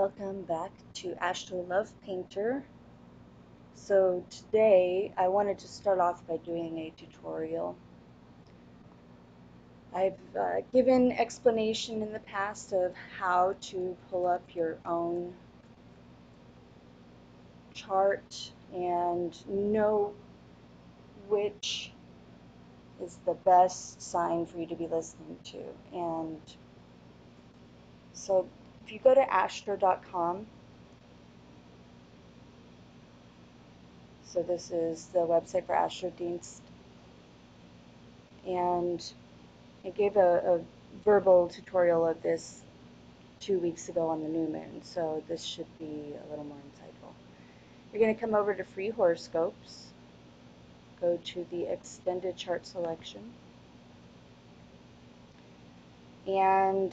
Welcome back to Astro Love Painter. So today I wanted to start off by doing a tutorial. I've given explanation in the past of how to pull up your own chart and know which is the best sign for you to be listening to. And so if you go to astro.com, so this is the website for Astrodienst, and I gave a verbal tutorial of this 2 weeks ago on the new moon, so this should be a little more insightful. You're going to come over to free horoscopes, go to the extended chart selection, and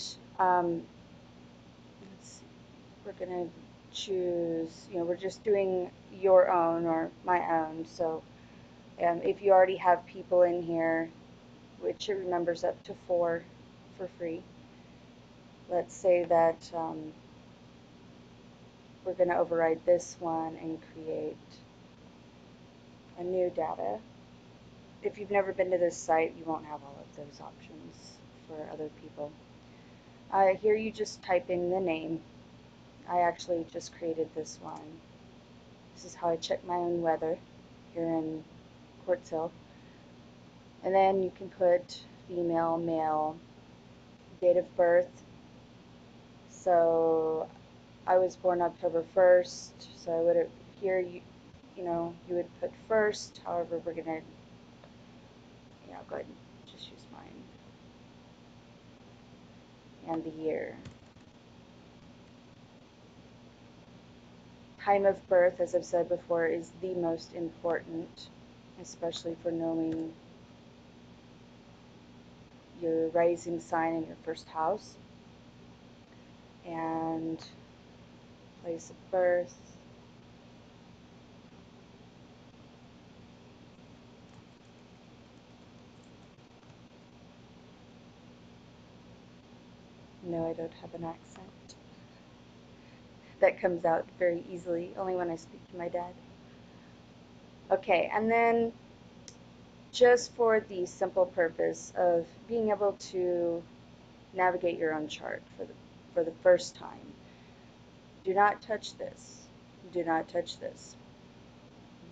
let's see, we're going to choose, we're just doing your own or my own, so if you already have people in here, which it remembers up to 4 for free. Let's say that we're going to override this one and create a new data. If you've never been to this site, you won't have all of those options for other people. Here you just type in the name. I actually just created this one. This is how I check my own weather here in Quartz Hill. And then you can put female, male, date of birth. So I was born October 1st, so I would have, here you would put 1st. However, we're gonna go ahead and just use mine and the year. Time of birth, as I've said before, is the most important, especially for knowing your rising sign in your first house. And place of birth. No, I don't have an accent. That comes out very easily, only when I speak to my dad. Okay, and then just for the simple purpose of being able to navigate your own chart for the first time, do not touch this. Do not touch this.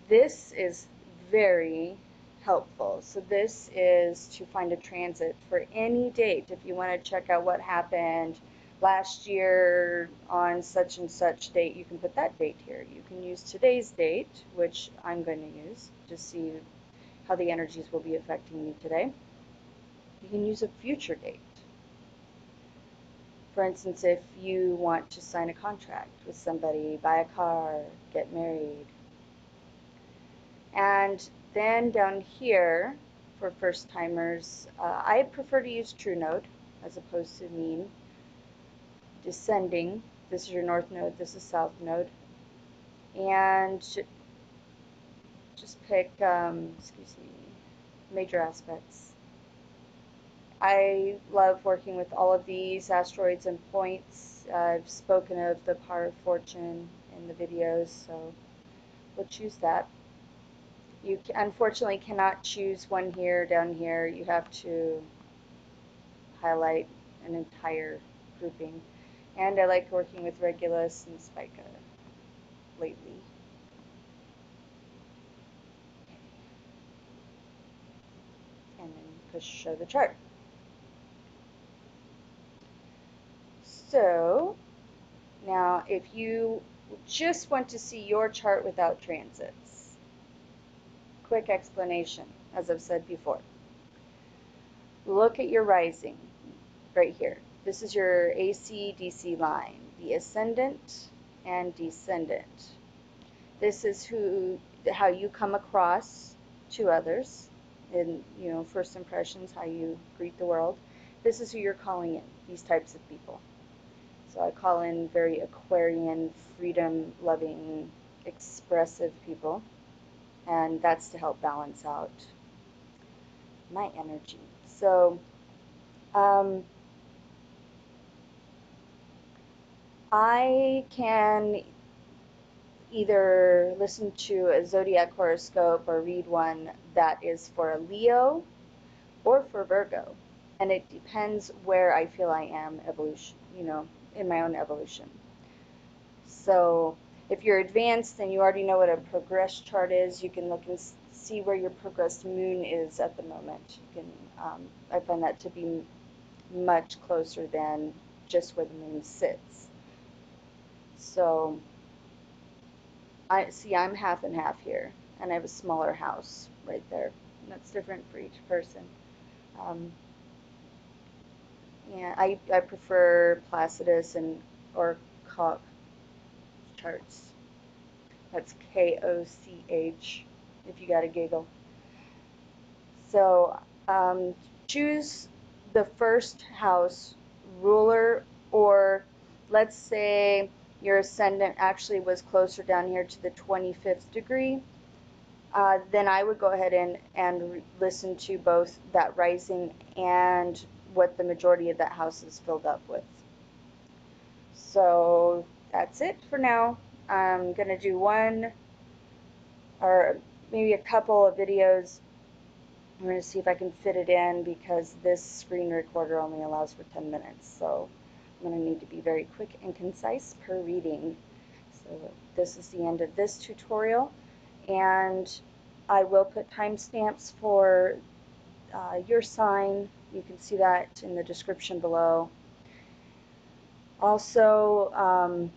This is very helpful. So this is to find a transit for any date. If you want to check out what happened last year on such and such date, you can put that date here. You can use today's date, which I'm going to use to see how the energies will be affecting me today. You can use a future date. For instance, if you want to sign a contract with somebody, buy a car, get married. And then down here, for first timers, I prefer to use true node as opposed to mean. Descending, this is your north node, this is south node. And just pick, major aspects. I love working with all of these asteroids and points. I've spoken of the power of fortune in the videos, so we'll choose that. You unfortunately cannot choose one here, down here. You have to highlight an entire grouping. And I like working with Regulus and Spica lately. And then push show the chart. So now if you just want to see your chart without transits, quick explanation, as I've said before. Look at your rising right here. This is your AC-DC line, the ascendant and descendant. This is how you come across to others in, first impressions, how you greet the world. This is who you're calling in, these types of people. So I call in very Aquarian, freedom-loving, expressive people. And that's to help balance out my energy. So I can either listen to a zodiac horoscope or read one that is for a Leo or for Virgo. And it depends where I feel I am evolution, in my own evolution. So if you're advanced and you already know what a progress chart is, you can look and see where your progressed moon is at the moment. You can, I find that to be much closer than just where the moon sits. So I'm half and half here, and I have a smaller house right there. And that's different for each person. Yeah, I prefer Placidus or Koch charts. That's Koch, if you got a giggle. So choose the first house ruler, or let's say your ascendant actually was closer down here to the 25th degree. Then I would go ahead and listen to both that rising and what the majority of that house is filled up with. So that's it for now. I'm going to do one or maybe a couple of videos. I'm going to see if I can fit it in because this screen recorder only allows for 10 minutes. So I'm going to need to be very quick and concise per reading. So this is the end of this tutorial, and I will put timestamps for your sign. You can see that in the description below. Also,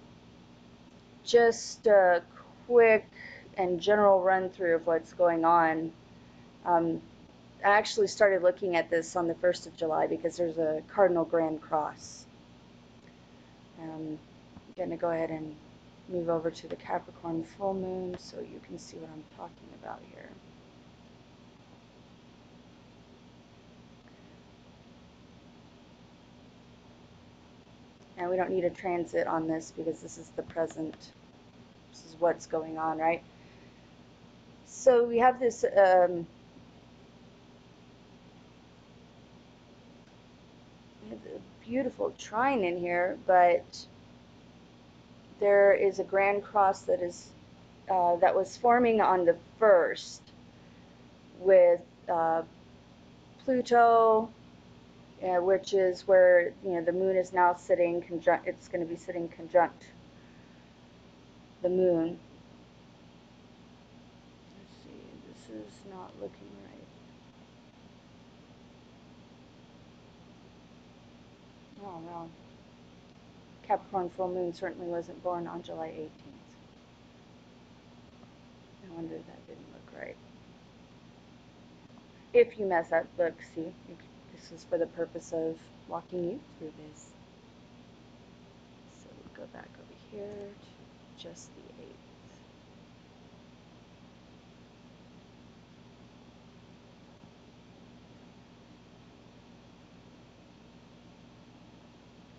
just a quick and general run through of what's going on. I actually started looking at this on the 1st of July because there's a cardinal grand cross. I'm going to go ahead and move over to the Capricorn full moon so you can see what I'm talking about here. And we don't need a transit on this because this is the present. This is what's going on, right? So we have this beautiful trine in here, but there is a grand cross that is that was forming on the 1st with Pluto, which is where the moon is now sitting conjunct. It's going to be sitting conjunct the moon. Let's see, this is not looking right. Oh no. Capricorn full moon certainly wasn't born on July 18th. No wonder that didn't look right. If you mess up, look, see, this is for the purpose of walking you through this. So we'll go back over here to just the 8th.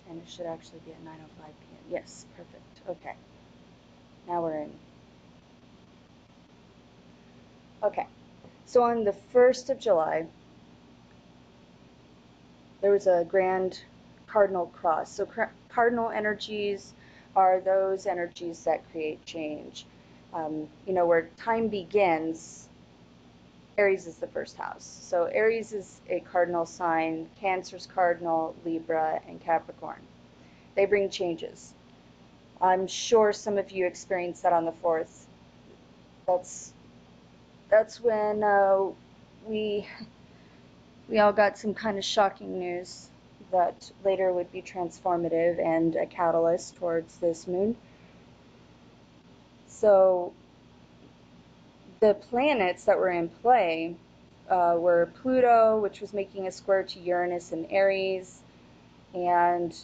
And it should actually be at 9:05 p.m. Yes, perfect. Okay. Now we're in. Okay. So on the 1st of July, there was a grand cardinal cross. So cardinal energies are those energies that create change. Where time begins, Aries is the first house. So Aries is a cardinal sign, Cancer's cardinal, Libra, and Capricorn. They bring changes. I'm sure some of you experienced that on the 4th. That's when we all got some kind of shocking news that later would be transformative and a catalyst towards this moon. So the planets that were in play were Pluto, which was making a square to Uranus in Aries, and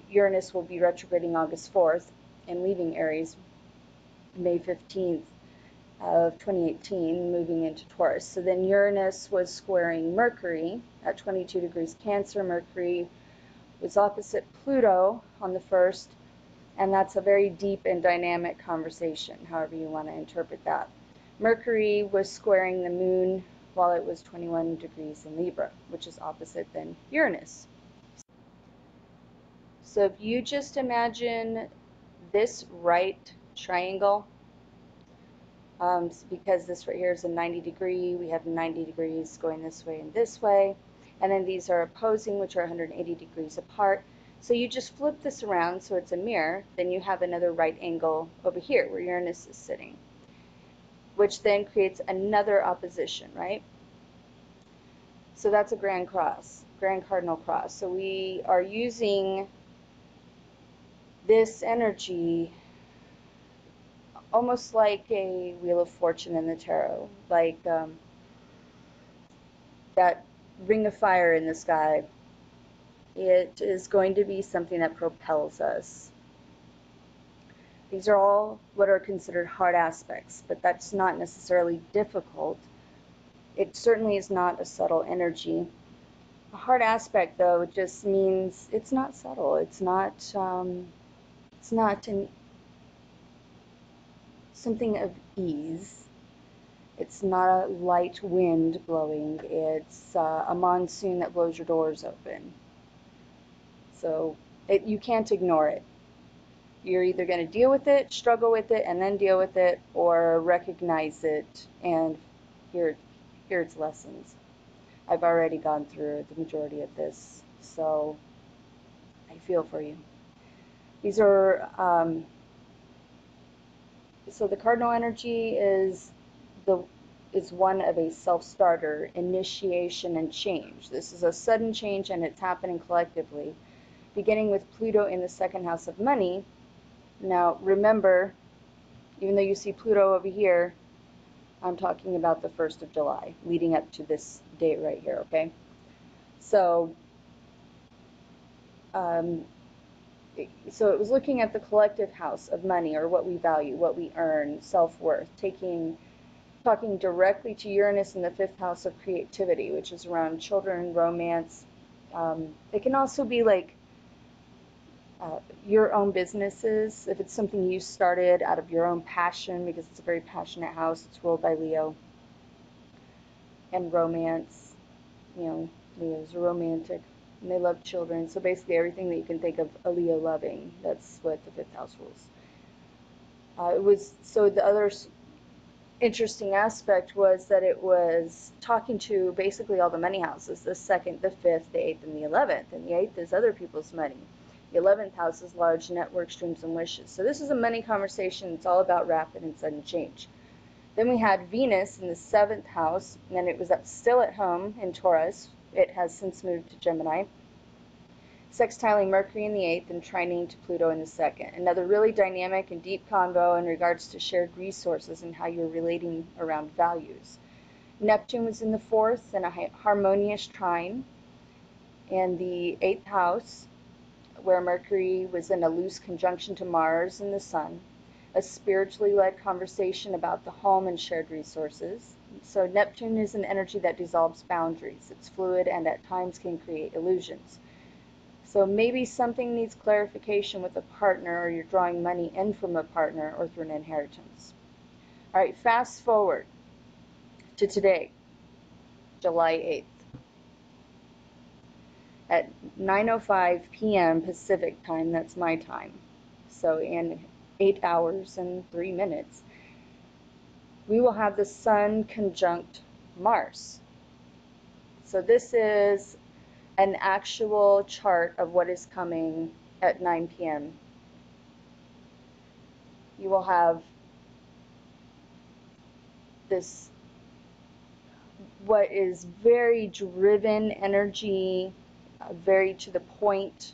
Uranus will be retrograding August 4th and leaving Aries May 15th of 2018, moving into Taurus. So then Uranus was squaring Mercury at 22 degrees Cancer. Mercury was opposite Pluto on the 1st, and that's a very deep and dynamic conversation, however you want to interpret that. Mercury was squaring the moon while it was 21 degrees in Libra, which is opposite than Uranus. So if you just imagine this right triangle, because this right here is a 90 degree, we have 90 degrees going this way and this way, and then these are opposing, which are 180 degrees apart. So you just flip this around so it's a mirror, then you have another right angle over here where Uranus is sitting, which then creates another opposition, right? So that's a grand cross, grand cardinal cross. So we are using this energy almost like a Wheel of Fortune in the tarot, like that ring of fire in the sky. It is going to be something that propels us. These are all what are considered hard aspects, but that's not necessarily difficult. It certainly is not a subtle energy. A hard aspect, though, just means it's not subtle. It's not something of ease. It's not a light wind blowing. It's a monsoon that blows your doors open. So you can't ignore it. You're either going to deal with it, struggle with it, and then deal with it, or recognize it and hear its lessons. I've already gone through the majority of this, so I feel for you. These are, so the cardinal energy is one of a self-starter, initiation, and change. This is a sudden change, and it's happening collectively, beginning with Pluto in the second house of money. Now, remember, even though you see Pluto over here, I'm talking about the 1st of July, leading up to this date right here, okay? So, so it was looking at the collective house of money, or what we value, what we earn, self-worth, talking directly to Uranus in the 5th house of creativity, which is around children, romance. It can also be like your own businesses, if it's something you started out of your own passion, because it's a very passionate house. It's ruled by Leo. And romance, you know, Leos are romantic, and they love children. So basically everything that you can think of a Leo loving, that's what the 5th house rules. So the other interesting aspect was that it was talking to basically all the money houses, the 2nd, the 5th, the 8th, and the 11th. And the 8th is other people's money. The 11th house is large network, streams, and wishes. So this is a money conversation. It's all about rapid and sudden change. Then we had Venus in the 7th house, and it was still at home in Taurus. It has since moved to Gemini. Sextiling Mercury in the 8th and trining to Pluto in the 2nd. Another really dynamic and deep convo in regards to shared resources and how you're relating around values. Neptune was in the 4th and a harmonious trine. And the 8th house, where Mercury was in a loose conjunction to Mars and the Sun, a spiritually led conversation about the home and shared resources. So Neptune is an energy that dissolves boundaries. It's fluid and at times can create illusions. So maybe something needs clarification with a partner, or you're drawing money in from a partner or through an inheritance. All right, fast forward to today, July 8th. At 9:05 p.m. Pacific time, that's my time. So in 8 hours and 3 minutes, we will have the Sun conjunct Mars. So this is an actual chart of what is coming at 9 p.m. You will have this, what is very driven energy, very to the point,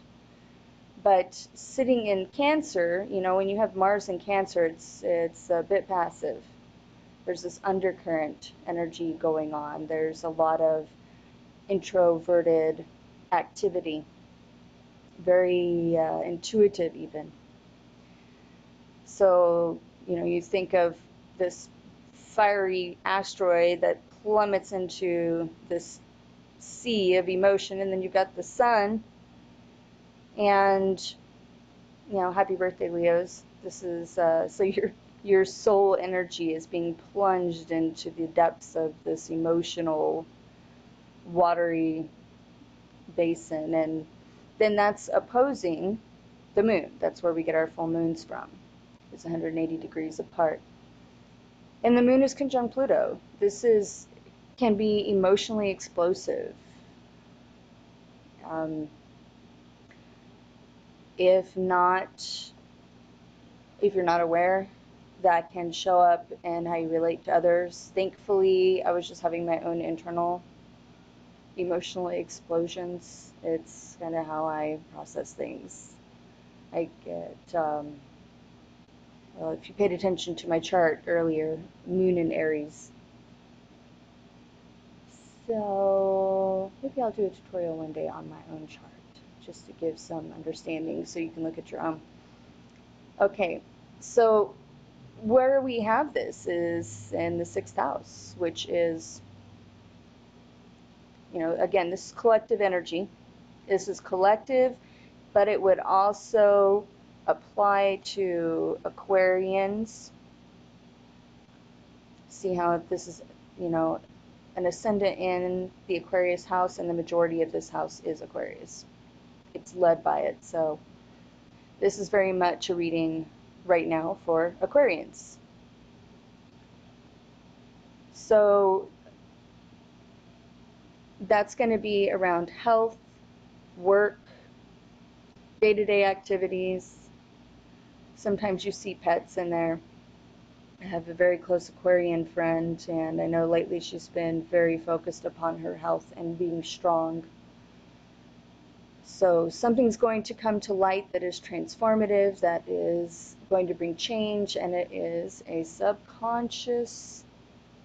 but sitting in Cancer, you know, when you have Mars in Cancer, it's a bit passive. There's this undercurrent energy going on. There's a lot of introverted activity, very intuitive even. So, you know, you think of this fiery asteroid that plummets into this sea of emotion, and then you've got the Sun, and, you know, happy birthday, Leos. This is so your soul energy is being plunged into the depths of this emotional watery basin, and then that's opposing the moon. That's where we get our full moons from. It's 180 degrees apart. And the moon is conjunct Pluto. This can be emotionally explosive. If you're not aware, that can show up in how you relate to others. Thankfully, I was just having my own internal emotional explosions. It's kind of how I process things. I get, well, if you paid attention to my chart earlier, moon in Aries. So maybe I'll do a tutorial one day on my own chart, just to give some understanding so you can look at your own. Okay, so where we have this is in the 6th house, which is, you know, again, this is collective energy. This is collective, but it would also apply to Aquarians. See how this is, you know, an ascendant in the Aquarius house, and the majority of this house is Aquarius. It's led by it, so this is very much a reading right now for Aquarians. So that's going to be around health, work, day-to-day activities. Sometimes you see pets in there. I have a very close Aquarian friend, and I know lately she's been very focused upon her health and being strong. So something's going to come to light that is transformative, that is going to bring change, and it is a subconscious,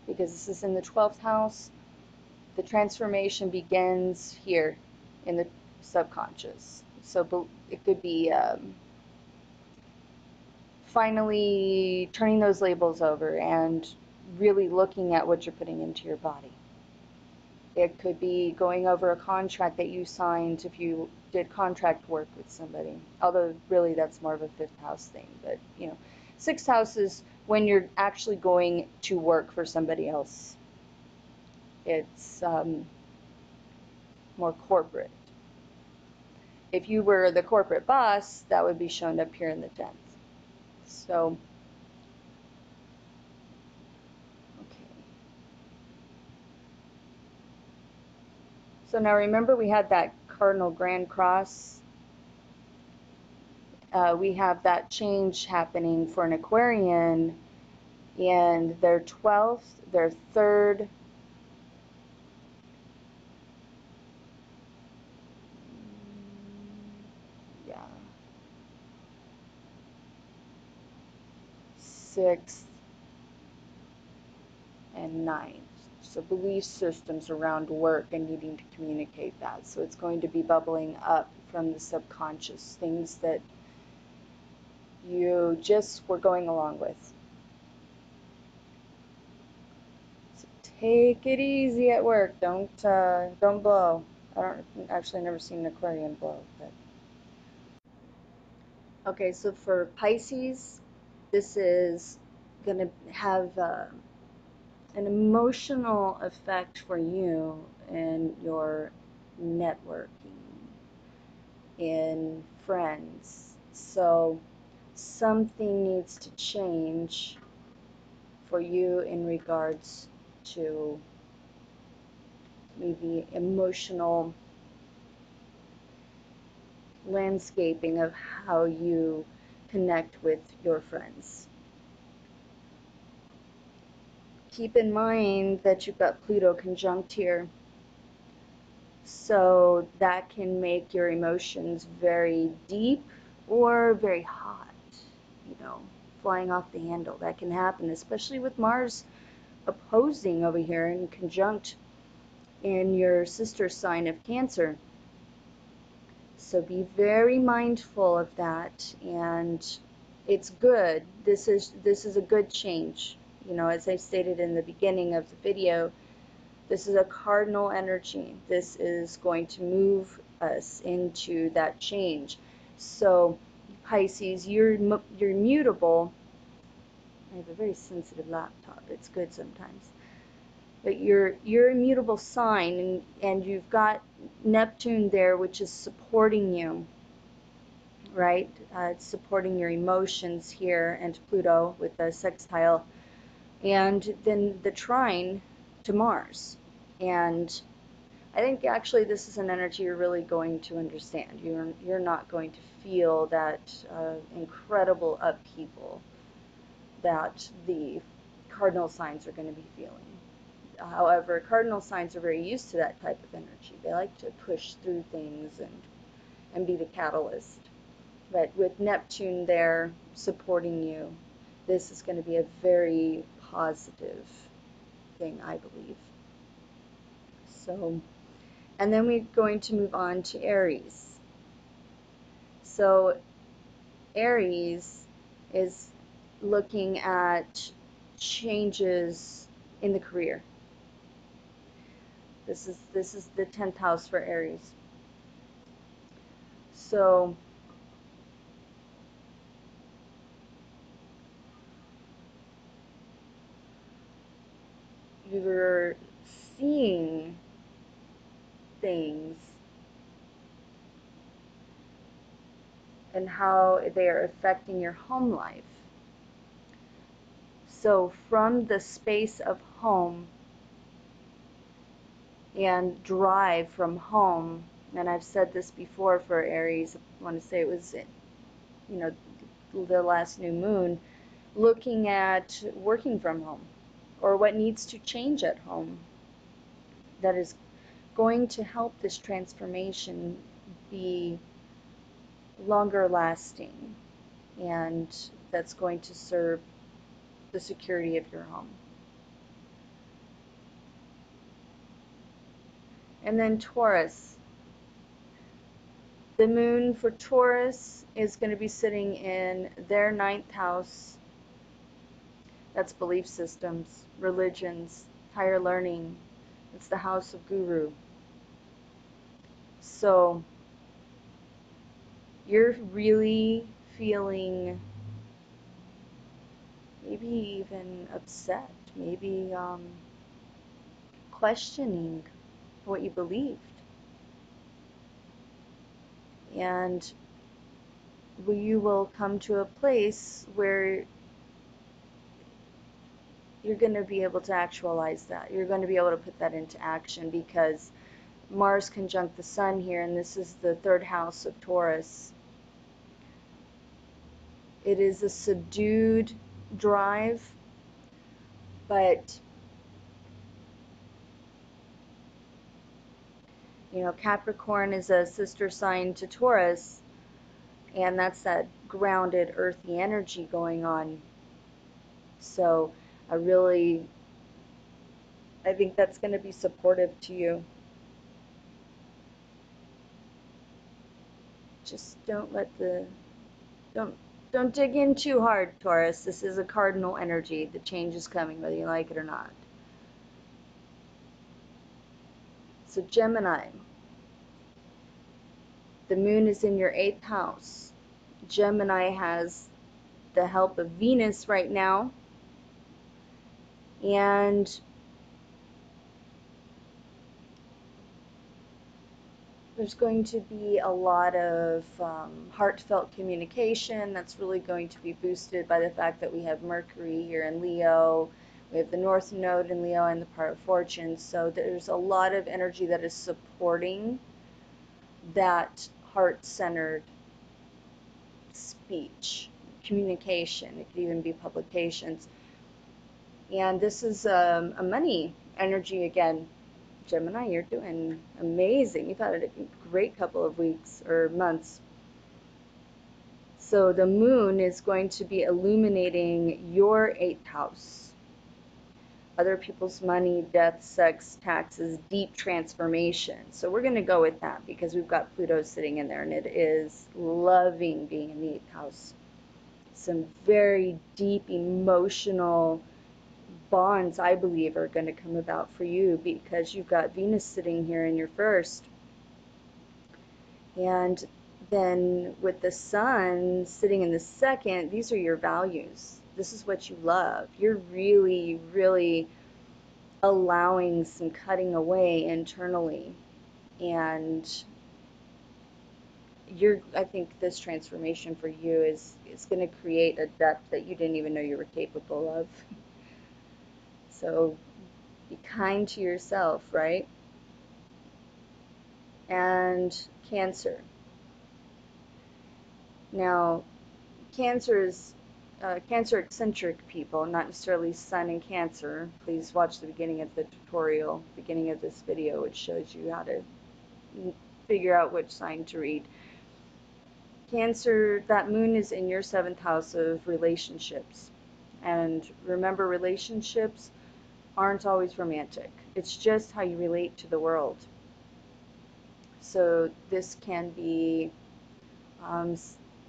because this is in the 12th house. The transformation begins here in the subconscious. So it could be finally turning those labels over and really looking at what you're putting into your body. It could be going over a contract that you signed if you did contract work with somebody. Although really that's more of a 5th house thing. But you know, 6th house is when you're actually going to work for somebody else. It's more corporate. If you were the corporate boss, that would be shown up here in the 10th. So, okay. So now remember we had that cardinal grand cross. We have that change happening for an Aquarian in their 12th, their 3rd, yeah, 6th, and 9th. So belief systems around work and needing to communicate that. So it's going to be bubbling up from the subconscious, things that you just were going along with. So take it easy at work. Don't blow. I've never seen an Aquarian blow. But okay, so for Pisces, this is going to have an emotional effect for you in your networking, in friends. So something needs to change for you in regards to maybe emotional landscaping of how you connect with your friends. Keep in mind that you've got Pluto conjunct here, so that can make your emotions very deep or very hot, you know, flying off the handle. That can happen, especially with Mars opposing over here in conjunct in your sister sign of Cancer. So be very mindful of that, and it's good. This is a good change. You know, as I stated in the beginning of the video, this is a cardinal energy. This is going to move us into that change. So Pisces, you're mutable. I have a very sensitive laptop. It's good sometimes. But you're a mutable sign, and you've got Neptune there, which is supporting you. right? It's supporting your emotions here, and Pluto with the sextile, and then the trine to Mars. And I think actually this is an energy you're really going to understand. You're not going to feel that incredible upheaval that the cardinal signs are going to be feeling. However, cardinal signs are very used to that type of energy. They like to push through things and be the catalyst. But with Neptune there supporting you, this is going to be a very positive thing, I believe. So, and then we're going to move on to Aries. So, Aries is looking at changes in the career. This is the 10th house for Aries. So you're seeing things and how they are affecting your home life. So from the space of home and drive from home, and I've said this before for Aries, I want to say it was, you know, the last new moon, looking at working from home or what needs to change at home that is going to help this transformation be longer lasting, and that's going to serve the security of your home. And then Taurus. The moon for Taurus is going to be sitting in their 9th house. That's belief systems, religions, higher learning. It's the house of guru. So you're really feeling maybe even upset, maybe questioning what you believed. And you will come to a place where you're going to be able to actualize that. You're going to be able to put that into action, because Mars conjunct the Sun here, and this is the 3rd house of Taurus. It is a subdued drive, but you know, Capricorn is a sister sign to Taurus, and that's that grounded, earthy energy going on. So I think that's going to be supportive to you. Just don't let don't dig in too hard, Taurus. This is a cardinal energy. The change is coming, whether you like it or not. So Gemini. The moon is in your 8th house. Gemini has the help of Venus right now, and there's going to be a lot of heartfelt communication that's really going to be boosted by the fact that we have Mercury here in Leo. We have the North Node in Leo and the part of fortune. So there's a lot of energy that is supporting that heart-centered speech, communication. It could even be publications. And this is a money energy again. Gemini, you're doing amazing. You've had a great couple of weeks or months. So the moon is going to be illuminating your 8th house. Other people's money, death, sex, taxes, deep transformation. So we're going to go with that because we've got Pluto sitting in there, and it is loving being in the 8th house. Some very deep emotional bonds, I believe, are going to come about for you because you've got Venus sitting here in your 1st. And then with the Sun sitting in the 2nd, these are your values. This is what you love. You're really, really allowing some cutting away internally. And I think this transformation for you is going to create a depth that you didn't even know you were capable of. So be kind to yourself, right? And Cancer. Now, Cancer is Cancer eccentric people, not necessarily Sun in Cancer. Please watch the beginning of the tutorial, beginning of this video, which shows you how to figure out which sign to read. Cancer, that moon is in your 7th house of relationships. And remember, relationships aren't always romantic. It's just how you relate to the world. So this can be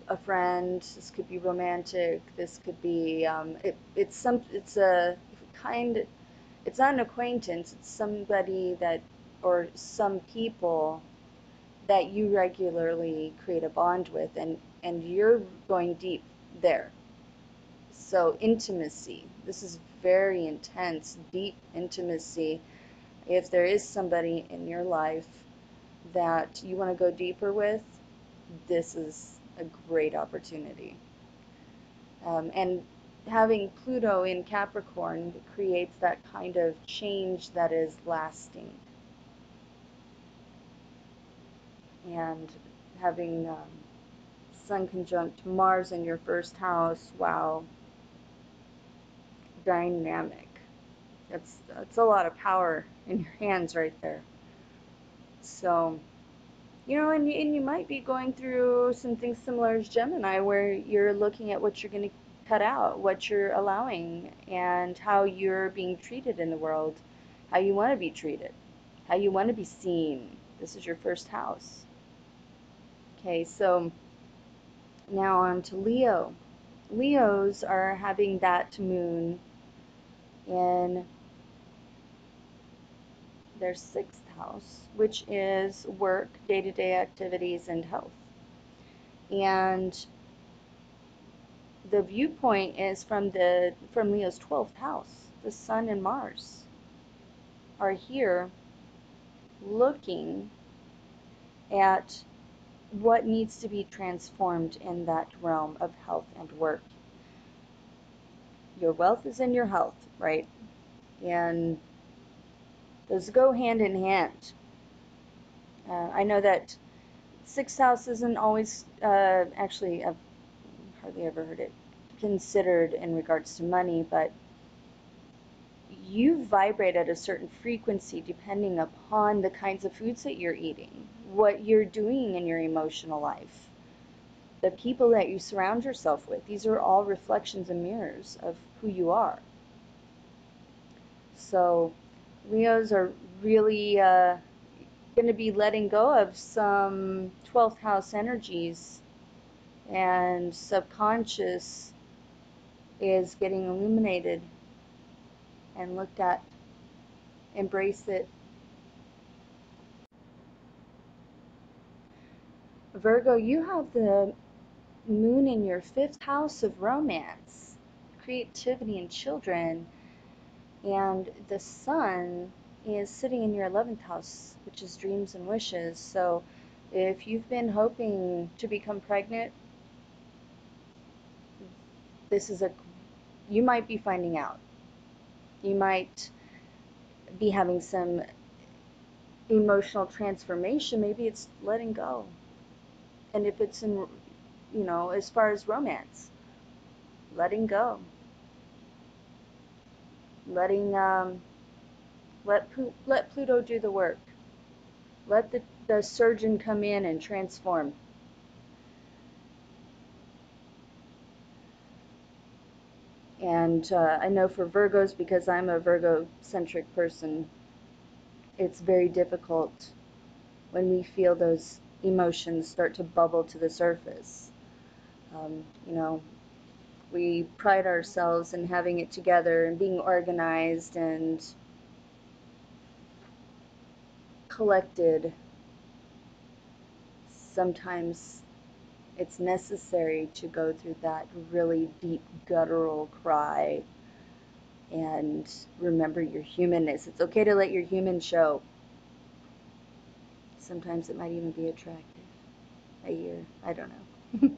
a friend, this could be romantic, this could be it's not an acquaintance, it's somebody that, or some people that you regularly create a bond with, and you're going deep there. So intimacy, this is very intense, deep intimacy. If there is somebody in your life that you want to go deeper with, this is a great opportunity. And having Pluto in Capricorn creates that kind of change that is lasting. And having Sun conjunct Mars in your 1st house, wow, dynamic. That's a lot of power in your hands right there. So, you know, and you might be going through some things similar as Gemini, where you're looking at what you're going to cut out, what you're allowing, and how you're being treated in the world, how you want to be treated, how you want to be seen. This is your 1st house. Okay, so now on to Leo. Leos are having that moon in their 6th house, which is work, day-to-day activities, and health. And the viewpoint is from Leo's 12th house. The Sun and Mars are here looking at what needs to be transformed in that realm of health and work. Your wealth is in your health, right? And those go hand in hand. I know that 6th house isn't always, actually, I've hardly ever heard it considered in regards to money, but you vibrate at a certain frequency depending upon the kinds of foods that you're eating, what you're doing in your emotional life, the people that you surround yourself with. These are all reflections and mirrors of who you are. So Leos are really going to be letting go of some 12th house energies, and subconscious is getting illuminated and looked at. Embrace it. Virgo, you have the moon in your 5th house of romance, creativity, and children, and the Sun is sitting in your 11th house, which is dreams and wishes. So if you've been hoping to become pregnant, you might be finding out. You might be having some emotional transformation. Maybe it's letting go. And if it's in, you know, as far as romance, letting go. Let Pluto do the work. Let the surgeon come in and transform. And I know for Virgos, because I'm a Virgo-centric person, it's very difficult when we feel those emotions start to bubble to the surface. You know, we pride ourselves in having it together and being organized and collected. Sometimes it's necessary to go through that really deep guttural cry and remember your humanness. It's okay to let your human show. Sometimes it might even be attractive. year. I don't know.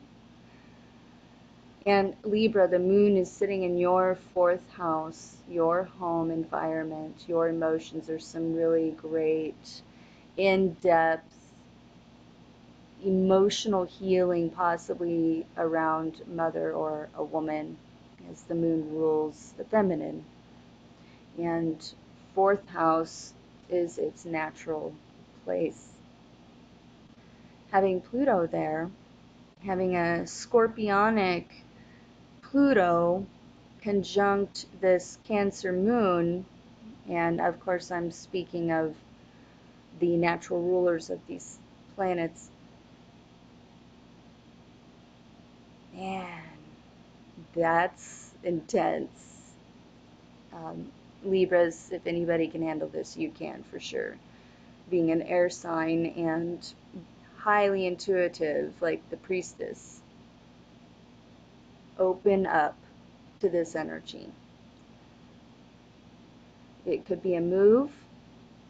And Libra, the moon is sitting in your fourth house, your home environment, your emotions. There's some really great, in-depth, emotional healing, possibly around mother or a woman, as the moon rules the feminine. And fourth house is its natural place. Having Pluto there, having a scorpionic Pluto conjunct this Cancer moon, and of course I'm speaking of the natural rulers of these planets. Man, that's intense. Libras, if anybody can handle this, you can for sure. Being an air sign and highly intuitive, like the priestess, open up to this energy. It could be a move.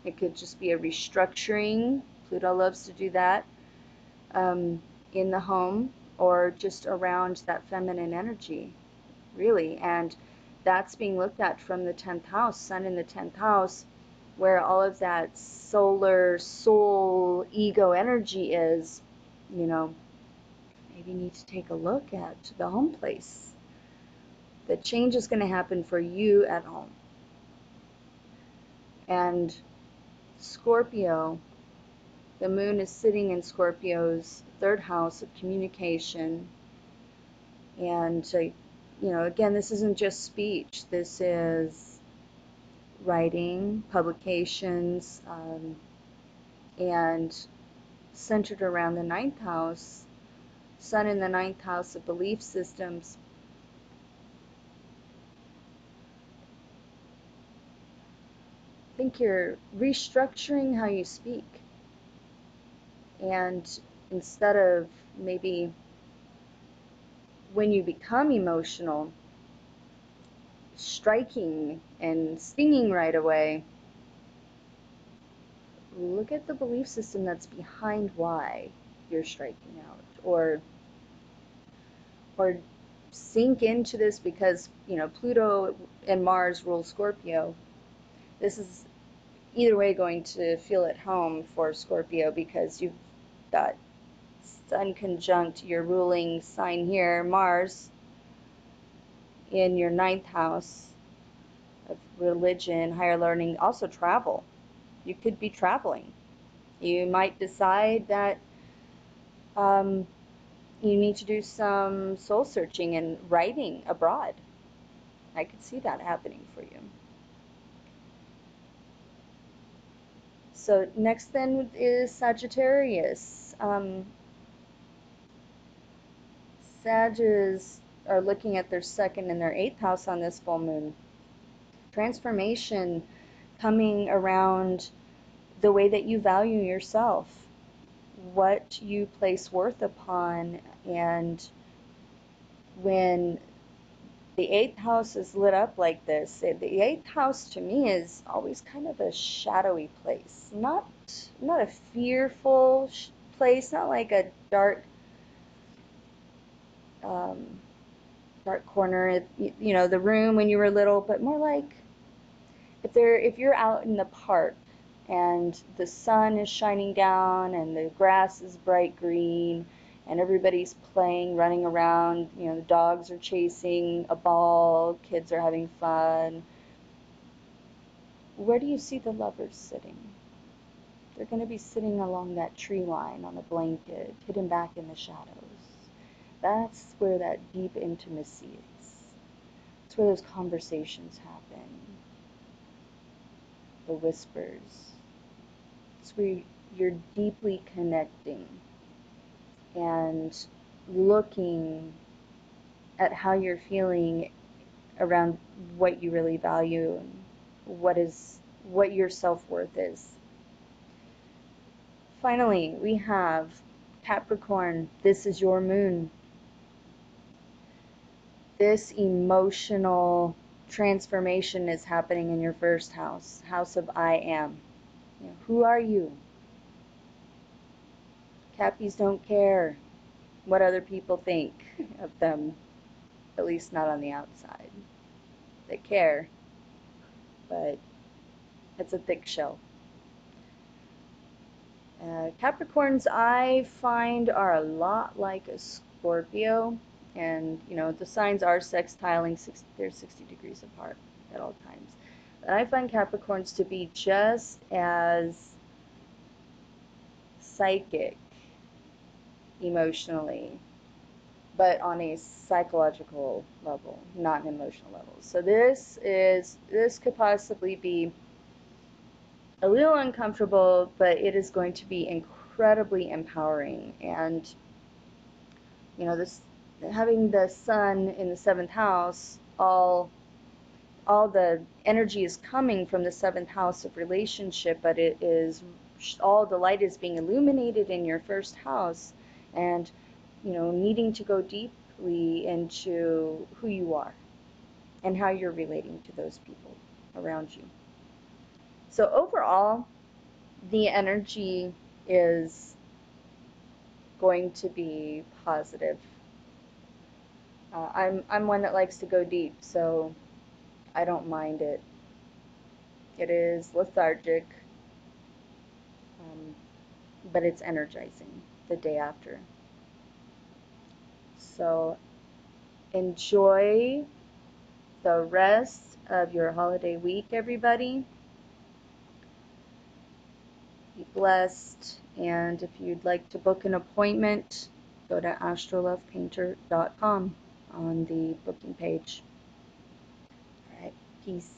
It could just be a restructuring. Pluto loves to do that in the home, or just around that feminine energy, really. And that's being looked at from the 10th house, Sun in the 10th house, where all of that solar, soul, ego energy is. You know, maybe you need to take a look at the home place. The change is going to happen for you at home. And Scorpio, the moon is sitting in Scorpio's third house of communication. And, you know, again, this isn't just speech. This is writing, publications, and centered around the 9th house. Sun in the 9th house of belief systems. I think you're restructuring how you speak. And instead of maybe when you become emotional, striking and stinging right away, look at the belief system that's behind why you're striking out, or sink into this, because, you know, Pluto and Mars rule Scorpio. This is either way going to feel at home for Scorpio, because you've got Sun conjunct your ruling sign here, Mars, in your 9th house of religion, higher learning, also travel. You could be traveling. You might decide that you need to do some soul searching and writing abroad. I could see that happening for you. So next then is Sagittarius. Sages are looking at their 2nd and their 8th house on this full moon. Transformation coming around the way that you value yourself, what you place worth upon. And when the 8th house is lit up like this, the 8th house to me is always kind of a shadowy place, not a fearful place, not like a dark corner, you know, the room when you were little, but more like if you're out in the park and the sun is shining down and the grass is bright green and everybody's playing, running around, you know, the dogs are chasing a ball, kids are having fun. Where do you see the lovers sitting? They're going to be sitting along that tree line on a blanket, hidden back in the shadows. That's where that deep intimacy is. That's where those conversations happen. The whispers. It's where you're deeply connecting and looking at how you're feeling around what you really value and what your self-worth is. Finally, we have Capricorn. This is your moon. This emotional transformation is happening in your first house, house of I am. You know, who are you? Cappies don't care what other people think of them, at least not on the outside. They care, but it's a thick shell. Capricorns, I find, are a lot like a Scorpio, and you know, the signs are sextiling, they're 60 degrees apart at all times. But I find Capricorns to be just as psychic emotionally, but on a psychological level, not an emotional level. So this could possibly be a little uncomfortable, but it is going to be incredibly empowering. And you know, this, having the sun in the 7th house, all the energy is coming from the 7th house of relationship, but it is all the light is being illuminated in your 1st house, and you know, needing to go deeply into who you are and how you're relating to those people around you. So overall, the energy is going to be positive. I'm one that likes to go deep, so I don't mind it. It is lethargic, but it's energizing the day after. So enjoy the rest of your holiday week, everybody. Be blessed, and if you'd like to book an appointment, go to astrolovepainter.com on the booking page. All right, peace.